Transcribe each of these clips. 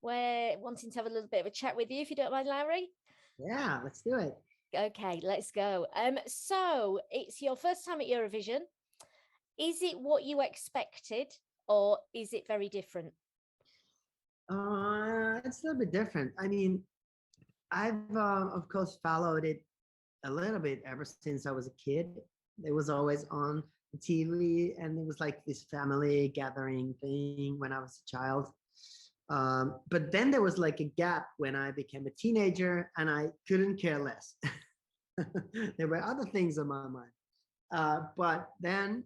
We're wanting to have a little bit of a chat with you, if you don't mind, Lauri. Yeah, let's do it. Okay, let's go. So it's your first time at Eurovision. Is it what you expected, or is it very different? It's a little bit different. I mean, I've of course followed it a little bit ever since I was a kid. It was always on the TV, and it was like this family gathering thing when I was a child. But then there was like a gap when I became a teenager, and I couldn't care less. There were other things on my mind. But then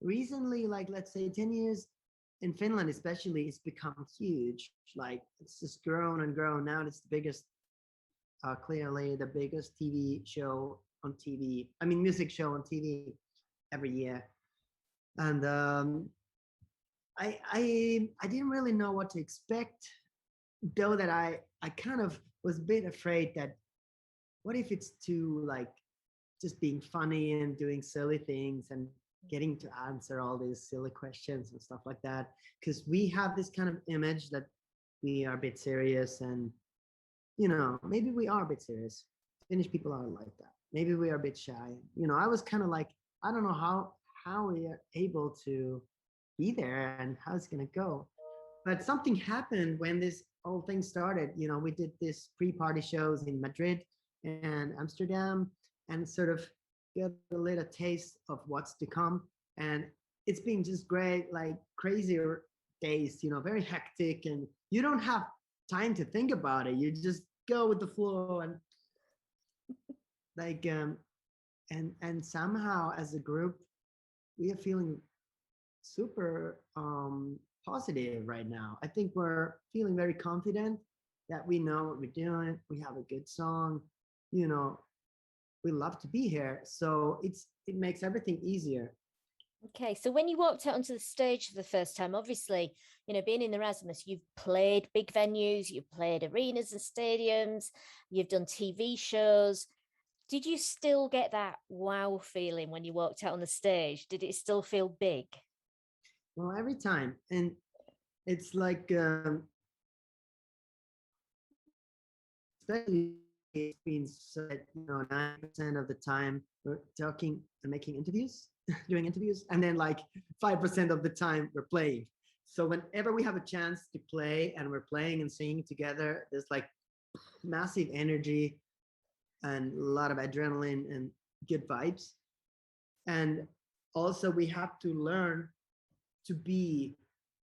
recently, like let's say 10 years in Finland, especially, it's become huge. Like it's just grown and grown. Now it's the biggest, clearly the biggest TV show on TV. I mean, music show on TV every year. And I didn't really know what to expect, though that I kind of was a bit afraid that what if it's too like just being funny and doing silly things and getting to answer all these silly questions and stuff like that, because we have this kind of image that we are a bit serious, and maybe we are a bit serious. Finnish people are like that. Maybe we are a bit shy. I was kind of like, I don't know how we are able to be there and how it's going to go. But something happened when this whole thing started. We did this pre-party shows in Madrid and Amsterdam, and sort of get a little taste of what's to come. And it's been just great, like crazier days, very hectic, and you don't have time to think about it. You just go with the flow, and like and somehow as a group we are feeling super positive right now. I think we're feeling very confident that we know what we're doing. We have a good song, we love to be here. So it makes everything easier. Okay, so when you walked out onto the stage for the first time, obviously, being in the Rasmus, you've played big venues, you've played arenas and stadiums, you've done TV shows. Did you still get that wow feeling when you walked out on the stage? Did it still feel big? Well, every time. And it's like, especially it's been said, 90% of the time we're talking and making interviews, doing interviews, and then like 5% of the time we're playing. So whenever we have a chance to play and we're playing and singing together, there's like massive energy and a lot of adrenaline and good vibes. And also we have to learn to be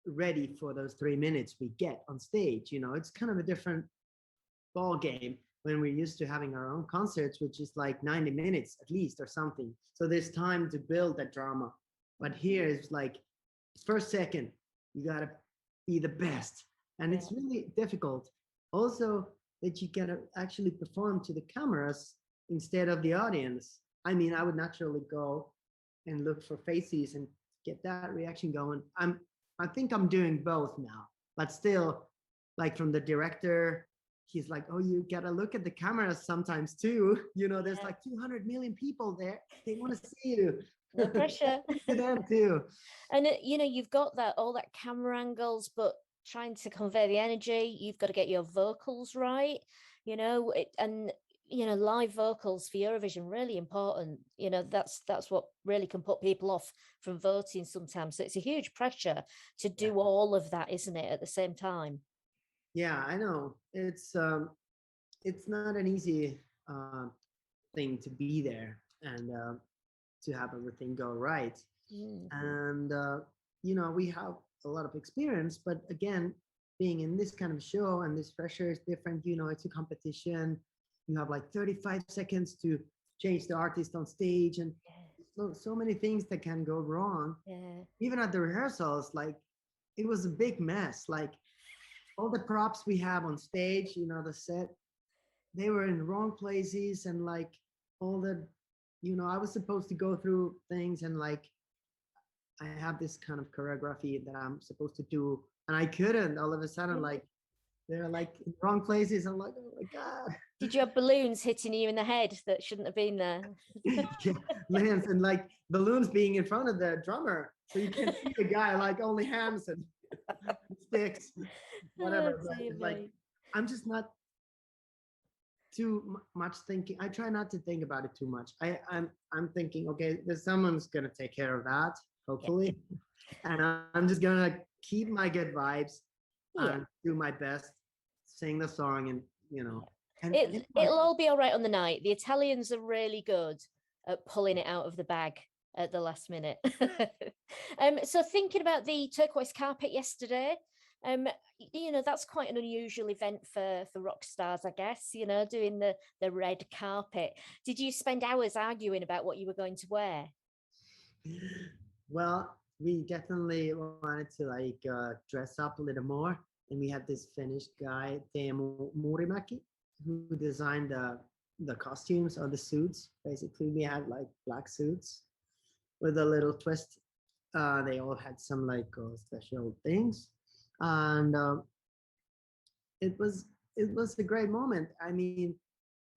ready for those 3 minutes we get on stage. It's kind of a different ball game when we're used to having our own concerts, which is like 90 minutes at least or something. So there's time to build that drama. But here it's like first second, you gotta be the best. And it's really difficult. Also that you can actually perform to the cameras instead of the audience. I mean, I would naturally go and look for faces and get that reaction going. I think I'm doing both now, but still, like from the director, he's like, oh, you gotta look at the cameras sometimes too. There's like 200 million people there. They want to see you. No pressure. To them too. And you've got all that camera angles, but trying to convey the energy, you've got to get your vocals right, and live vocals for Eurovision really important. That's what really can put people off from voting sometimes. So it's a huge pressure to do all of that, isn't it, at the same time? Yeah, I know. It's not an easy thing to be there and to have everything go right. And we have a lot of experience, but again, being in this kind of show and this pressure is different. It's a competition. You have like 35 seconds to change the artist on stage, and so many things that can go wrong. Even at the rehearsals, like it was a big mess. Like all the props we have on stage, the set, they were in the wrong places, and like all the, I was supposed to go through things, and like I have this kind of choreography that I'm supposed to do, and I couldn't. All of a sudden, like they're like in the wrong places. I'm like, oh my god. Did you have balloons hitting you in the head that shouldn't have been there? Yeah, lands and like balloons being in front of the drummer, so you can see the guy, like only hands and sticks. whatever. Oh, But dear it's like me. I'm just not too much thinking. I try not to think about it too much. I'm thinking, okay, there's someone's gonna take care of that, Yeah. hopefully, and I'm just gonna keep my good vibes Yeah. and do my best, sing the song, and you know, and It it'll all be all right on the night. The Italians are really good at pulling it out of the bag at the last minute. So thinking about the turquoise carpet yesterday, that's quite an unusual event for rock stars, I guess. Doing the red carpet. Did you spend hours arguing about what you were going to wear? well, we definitely wanted to like dress up a little more, and we had this Finnish guy, Teemu Murimäki, who designed the costumes or the suits. Basically, we had like black suits with a little twist. They all had some like special things, and it was a great moment. I mean,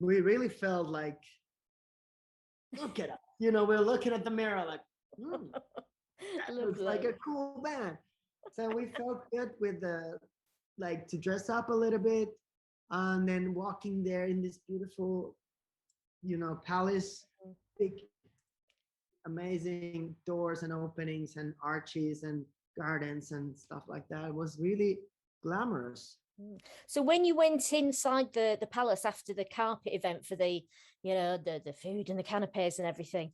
we really felt like, look at us. We're looking at the mirror like, that looks like a Lovely. cool band. So we felt good with the like to dress up a little bit, and then walking there in this beautiful, palace, big, amazing doors and openings and arches and gardens and stuff like that. It was really glamorous. So when you went inside the palace after the carpet event for the food and the canapes and everything,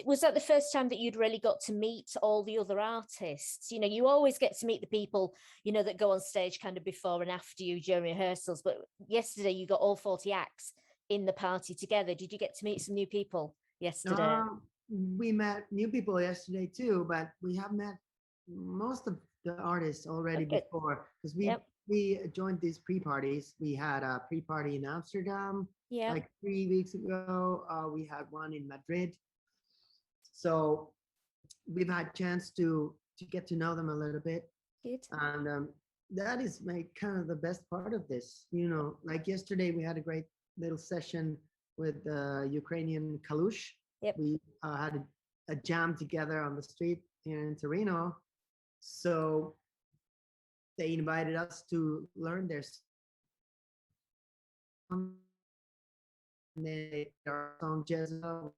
was that the first time that you'd really got to meet all the other artists? You always get to meet the people, that go on stage kind of before and after you during rehearsals. But yesterday you got all 40 acts in the party together. Did you get to meet some new people yesterday? We met new people yesterday too, but we have met most of the artists already Okay. before because Yep. we joined these pre-parties. We had a pre-party in Amsterdam Yeah. like 3 weeks ago. We had one in Madrid. So we've had chance to get to know them a little bit, Good. and that is kind of the best part of this. Like yesterday we had a great little session with Ukrainian Kalush. Yep. We had a jam together on the street here in Torino. So they invited us to learn their song. And then our song Jezza,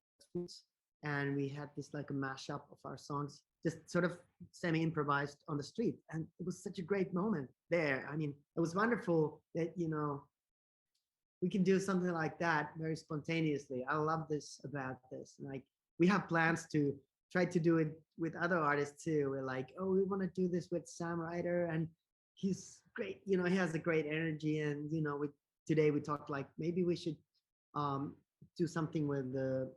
and we had this like a mashup of our songs, just sort of semi-improvised on the street. And it was such a great moment there. I mean, it was wonderful that, we can do something like that very spontaneously. I love this about this. Like we have plans to try to do it with other artists too. We're like, oh, we want to do this with Sam Ryder, and he's great. He has a great energy. And today we talked like maybe we should do something with the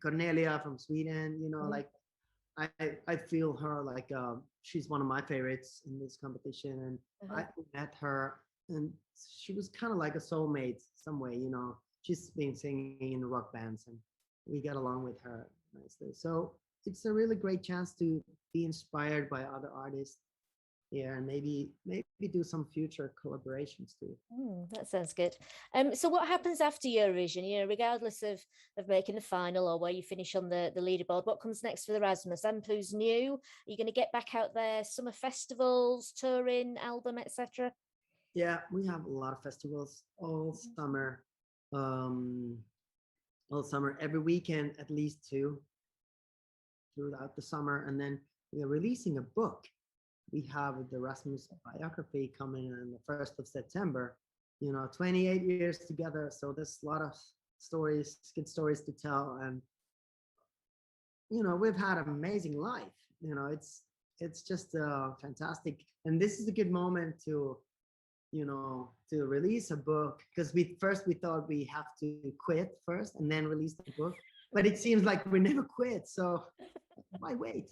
Cornelia from Sweden. Like I feel her like she's one of my favorites in this competition, and I met her, and she was kind of like a soulmate some way. She's been singing in rock bands, and we got along with her nicely. So it's a really great chance to be inspired by other artists here, and maybe do some future collaborations too. That sounds good. So what happens after Eurovision? Regardless of making the final or where you finish on the leaderboard, what comes next for the Rasmus? Amplu's new. Are you going to get back out there? Summer festivals, touring, album, etc. Yeah, we have a lot of festivals all summer. All summer, every weekend, at least two throughout the summer, and then we are releasing a book. We have the Rasmus biography coming in the 1st of September. 28 years together, so there's a lot of stories, good stories to tell, and we've had an amazing life. It's just fantastic, and this is a good moment to release a book, because we thought we have to quit first and then release the book, but it seems like we never quit, so why wait?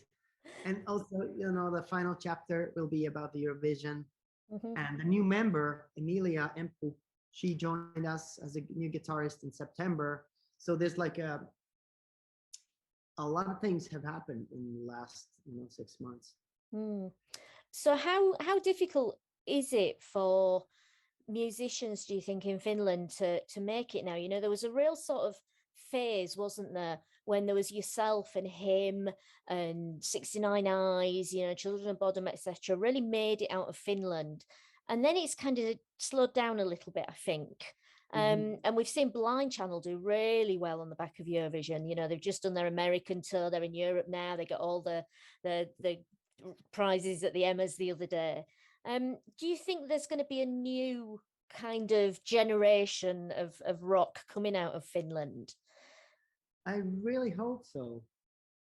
And also, the final chapter will be about the Eurovision, and the new member, Emilia Empu, she joined us as a new guitarist in September. So there's like a lot of things have happened in the last 6 months. So how difficult is it for musicians, do you think, in Finland to make it now? There was a real sort of phase, wasn't there, when there was yourself and him and 69 Eyes, you know, Children of Bodom, etc., really made it out of Finland. And then it's kind of slowed down a little bit, I think. And we've seen Blind Channel do really well on the back of Eurovision. You know, they've just done their American tour. They're in Europe now. They got all the prizes at the Emmas the other day. Do you think there's going to be a new kind of generation of rock coming out of Finland? I really hope so.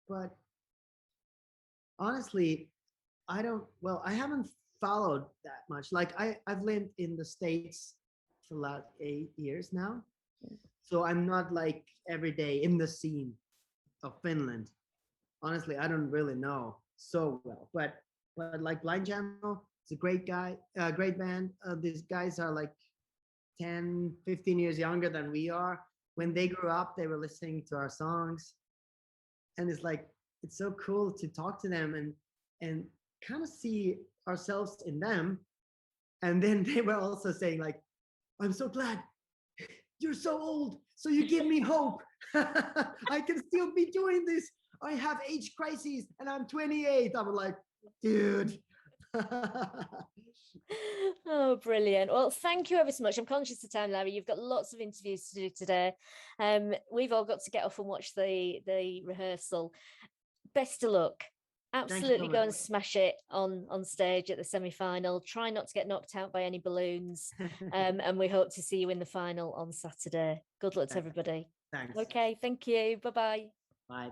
But honestly, I don't, well, I haven't followed that much. Like I've lived in the States for about 8 years now. So I'm not like every day in the scene of Finland. Honestly, I don't really know so well. But like Blind Channel, it's a great guy, great band. These guys are like 10, 15 years younger than we are. When they grew up, they were listening to our songs. And it's like, it's so cool to talk to them and kind of see ourselves in them. And then they were also saying like, I'm so glad you're so old, so you give me hope. I can still be doing this. I have age crises and I'm 28. I'm like, dude. Oh, brilliant. Well, thank you ever so much. I'm conscious of time, Lauri. You've got lots of interviews to do today. We've all got to get off and watch the rehearsal. Best of luck. Absolutely go and smash it on stage at the semi-final. Try not to get knocked out by any balloons. And we hope to see you in the final on Saturday. Good luck to everybody. Thanks. Okay, thank you. Bye-bye. Bye.